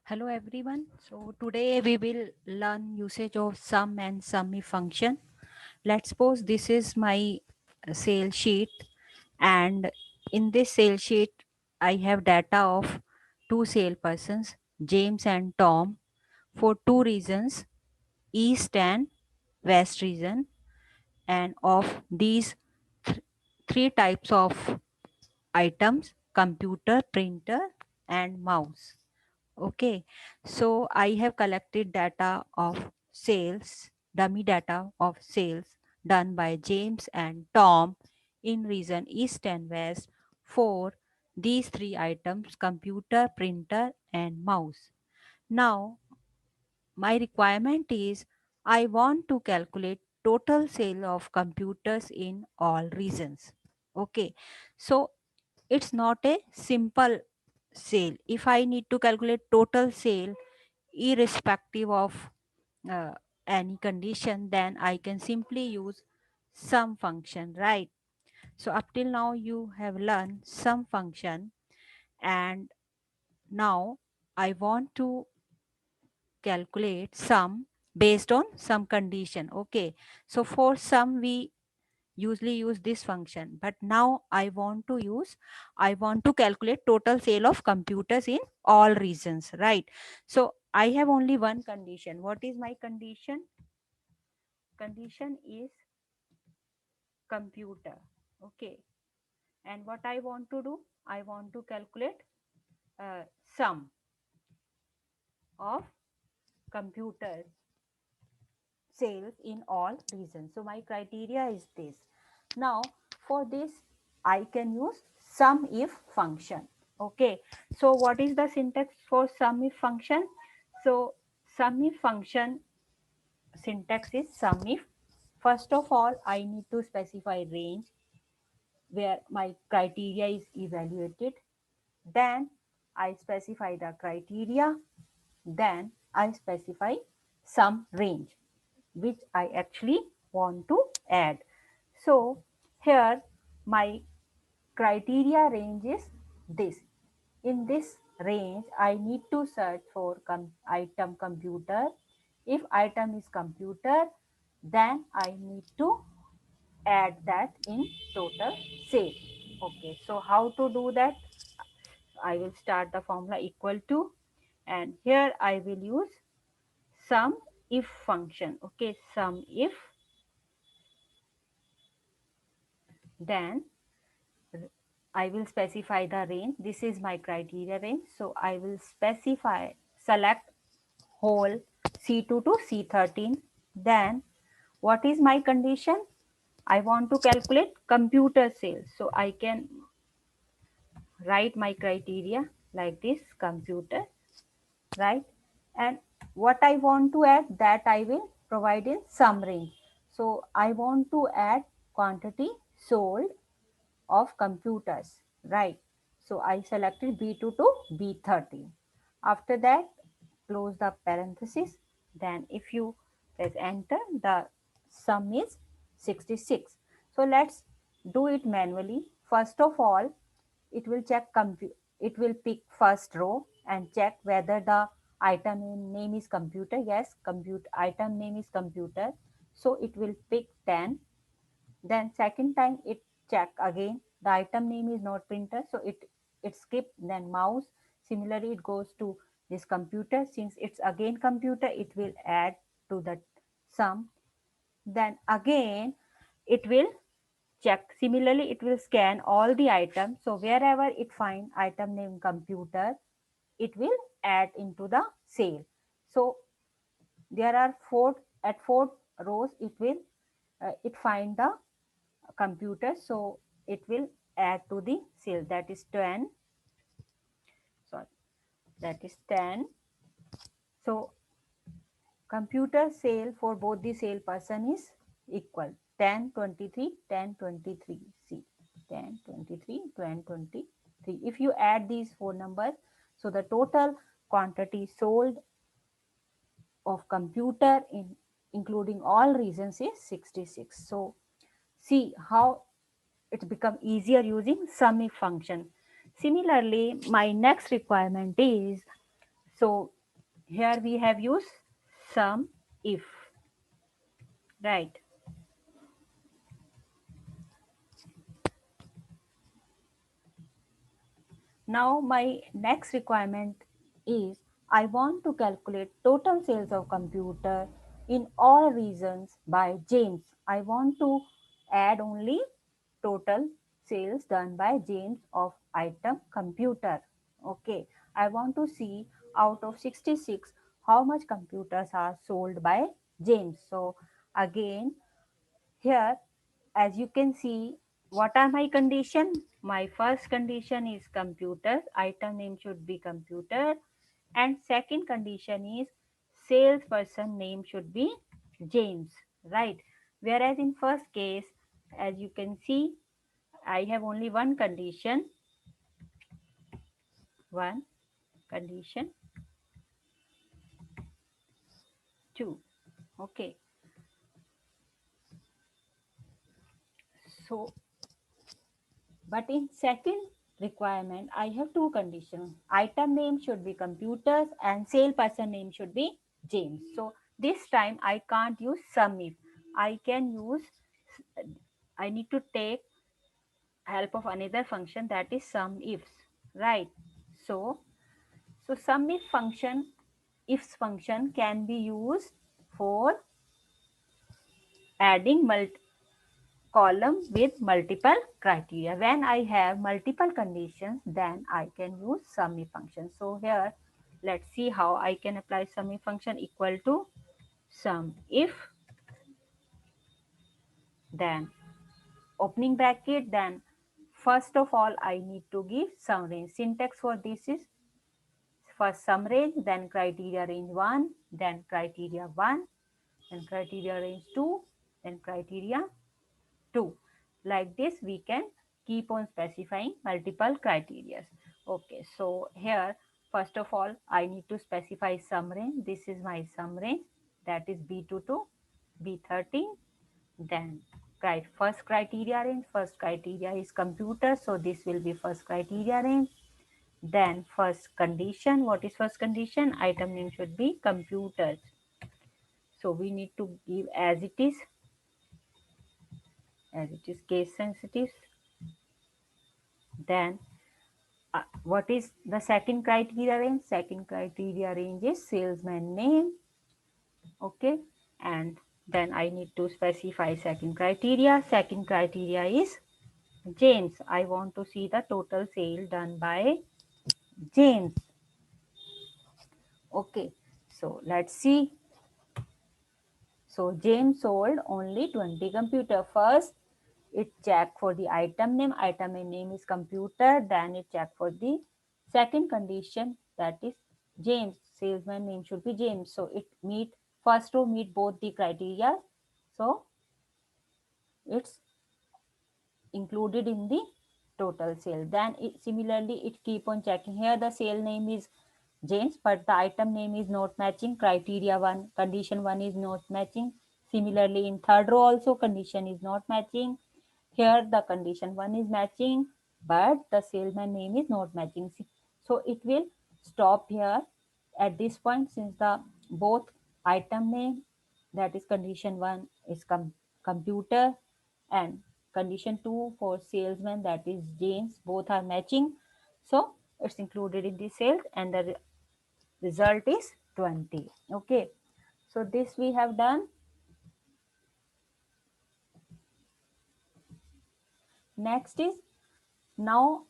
Hello everyone. So today we will learn usage of sum and sum if function. Let's suppose this is my sale sheet, and in this sale sheet I have data of two salespersons, James and Tom, for two regions, east and west region, and of these th- three types of items: computer, printer and mouse. Okay, so I have collected data of sales, dummy data of sales done by James and Tom in region East and West for these three items: computer, printer, and mouse. Now, my requirement is I want to calculate total sale of computers in all regions. Okay, so it's not a simple sale. If I need to calculate total sale irrespective of uh, any condition, then I can simply use sum function, right? So up till now you have learned sum function, and now I want to calculate sum based on some condition. Okay, so for sum we usually use this function, but now I want to calculate total sale of computers in all regions, right? So I have only one condition. What is my condition? Condition is computer. Okay, and what I want to do, I want to calculate sum of computer sales in all regions. So my criteria is this. Now for this I can use sum if function. Okay, so what is the syntax for sum if function? So sum if function syntax is sum if, first of all I need to specify range where my criteria is evaluated. Then I specify the criteria. Then I specify some range which I actually want to add. So here my criteria range is this. In this range, I need to search for item computer. If item is computer, then I need to add that in total sale. Okay, so how to do that? I will start the formula equal to, and here I will use sum if function. Okay, sum if, then I will specify the range. This is my criteria range. So I will select whole C2 to C13. Then what is my condition? I want to calculate computer sales. So I can write my criteria like this: computer, right? And what I want to add, that I will provide in sum range. So I want to add quantity sold of computers, right? So I selected B2 to B13. After that, close the parenthesis. Then if you press enter, the sum is 66. So let's do it manually. First of all, it will it will pick first row and check whether the name is computer. Yes, compute item name is computer. So it will pick 10. Then second time it check again, the item name is not printer, so it skip. Then mouse, similarly it goes to this computer. Since it's again computer, it will add to the sum. Then again it will check, similarly it will scan all the items. So wherever it find item name computer, it will add into the sale. So there are four rows, it will it find the computer, so it will add to the sale, that is 10. Sorry, that is 10. So computer sale for both the sale person is equal 10 23 10 23. See, 10 23 10 23. If you add these four numbers, so the total quantity sold of computer in including all regions is 66. So see how it's become easier using sum if function. Similarly, my next requirement is, so here we have used sum if, right? Now my next requirement is I want to calculate total sales of computer in all regions by James. I want to add only total sales done by James of item computer. Okay, I want to see out of 66 how much computers are sold by James. So again, here, as you can see, what are my condition? My first condition is computer. Item name should be computer. And second condition is salesperson name should be James, right? Whereas in first case, as you can see, I have only one condition, one condition, two. Okay. So but in second requirement, I have two conditions. Item name should be computers and salesperson name should be James. So this time I can't use sum if. I can use, I need to take help of another function that is sum ifs, right? So, so sum if function, ifs function can be used for adding column with multiple criteria. When I have multiple conditions, then I can use sum if function. So here, let's see how I can apply sum if function equal to sum if, then opening bracket, then first of all I need to give sum range. Syntax for this is first sum range, then criteria range 1, then criteria 1, then criteria range 2, then criteria 2. Like this, we can keep on specifying multiple criteria. Okay, so here, first of all, I need to specify sum range. This is my sum range, that is B2 to B13. Then first criteria range, first criteria is computer, so this will be first criteria range. Then first condition, what is first condition? Item name should be computers. So we need to give as it is case sensitive. Then what is the second criteria range? Second criteria range is salesman name. Okay, and then I need to specify second criteria. Second criteria is James. I want to see the total sale done by James. Okay, so let's see. So James sold only 20 computer. First, it check for the item name. Item name is computer. Then it check for the second condition, that is James. Salesman name should be James. So it meet first row meet both the criteria. So it's included in the total sale. Then similarly it keep on checking. Here the sale name is James, but the item name is not matching. Criteria 1, condition 1 is not matching. Similarly in third row also condition is not matching. Here the condition 1 is matching, but the salesman name is not matching. So it will stop here at this point, since the both item name, that is condition 1 is computer, and condition 2 for salesman, that is James, both are matching. So it's included in the sales and the result is 20. Okay, so this we have done. Next is, now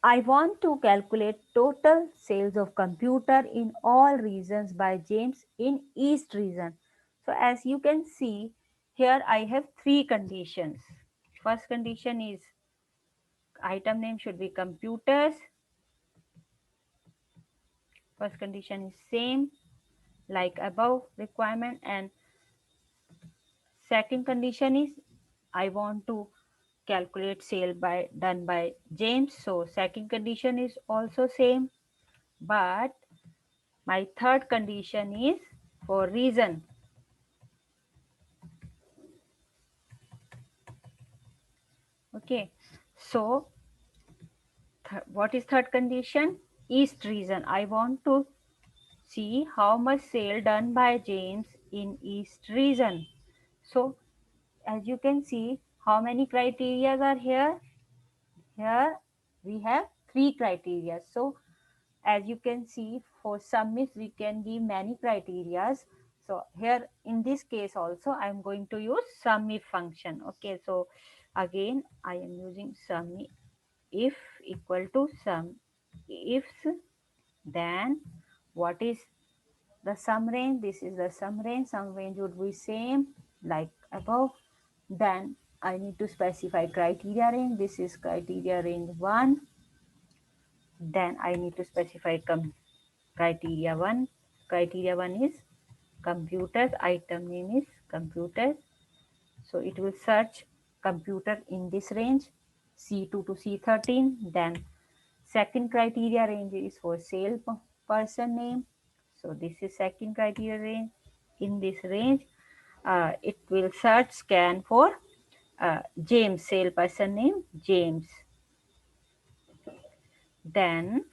I want to calculate total sales of computer in all regions by James in East region. So as you can see, here I have three conditions. First condition is item name should be computers. First condition is same like above requirement, and second condition is I want to calculate sale by done by James. So second condition is also same, but my third condition is for reason. Okay, so what is third condition? East region. I want to see how much sale done by James in East region. So as you can see, how many criteria are here? Here we have three criteria. So as you can see, for sum if we can give many criterias. So here in this case also I am going to use sum if function. Okay, so again I am using sum if equal to sum ifs, then what is the sum range? This is the sum range. Sum range would be same like above. Then I need to specify criteria range. This is criteria range 1. Then I need to specify criteria 1. Criteria 1 is computers. Item name is computers. So it will search computer in this range C2 to C13. Then second criteria range is for sale person name. So this is second criteria range. In this range, it will search scan for James, sale person name James. Then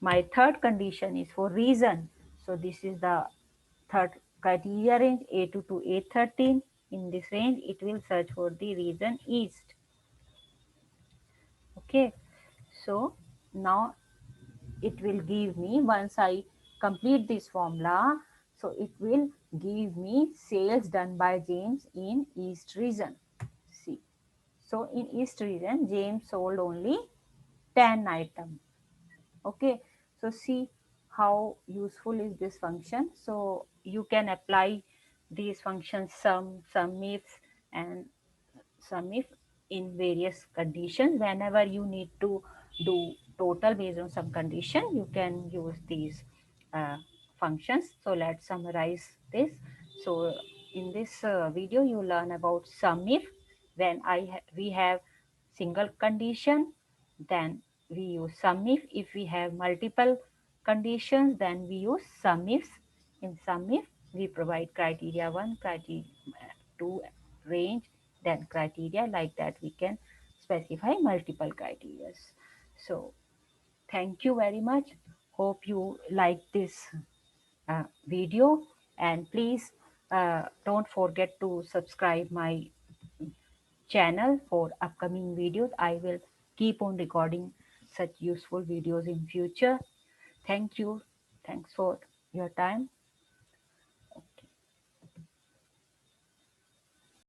my third condition is for reason. So this is the third criteria range A2 to A13. In this range, it will search for the region East. Okay, so now it will give me, once I complete this formula, so it will give me sales done by James in East region. See, so in East region, James sold only 10 items. Okay, so see how useful is this function. So you can apply these functions sum ifs and sum if in various conditions. Whenever you need to do total based on some condition, you can use these uh, functions. So let's summarize this. So in this video you learn about sum if. When we have single condition, then we use sum if we have multiple conditions, then we use sum ifs. In sum if, we provide criteria 1, criteria 2 range, then criteria. Like that we can specify multiple criteria. So thank you very much. Hope you like this video, and please don't forget to subscribe my channel for upcoming videos. I will keep on recording such useful videos in future. Thank you. Thanks for your time.